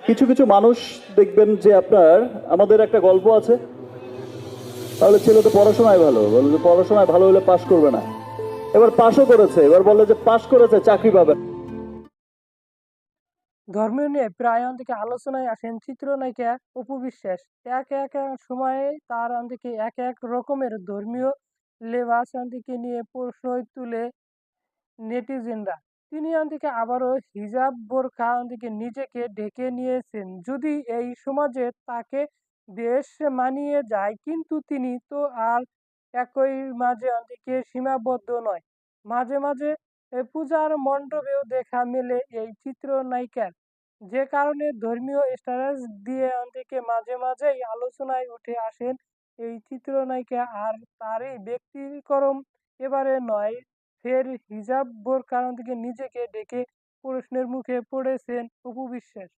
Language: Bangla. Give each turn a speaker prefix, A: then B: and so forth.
A: কিছু কিছু মানুষ দেখবেন যে আপনার আমাদের একটা গল্প আছে, তাহলে ছেলে তো পড়াশোনায় ভালো, বলে যে পড়াশোনায় ভালো হলে পাশ করবে না। এবার পাশও করেছে, এবার বলে যে পাশ করেছে চাকরি পাবে না।
B: ধর্মীয় নিয়ে প্রায় অনেকে আলোচনায় আসেন চিত্রনায়িকা অপু বিশ্বাস। এক এক সময়ে তার অনেকে এক এক রকমের ধর্মীয় লেবাস অনেকে নিয়ে প্রশ্ন তুলে নেটিজেনরা। তিনি অন্যদিকে আবারও হিজাব বোরকা অন্যদিকে নিজেকে ঢেকে নিয়েছেন। যদি এই সমাজে তাকে বেশ মানিয়ে যায়, কিন্তু তিনি তো আর একই মাঝে অন্যদিকে সীমাবদ্ধ নয়। মাঝে মাঝে পূজার মণ্ডপেও দেখা মেলে এই চিত্রনায়িকার, যে কারণে ধর্মীয় স্ট্যাটাস দিয়ে অন্যদিকে মাঝে মাঝেই আলোচনায় উঠে আসেন এই চিত্রনায়িকা। আর তারই ব্যতিক্রম এবারে নয়, ফের হিজাব বোরকার থেকে নিজেকে ঢেকে প্রশ্নের মুখে পড়েছেন অপু বিশ্বাস।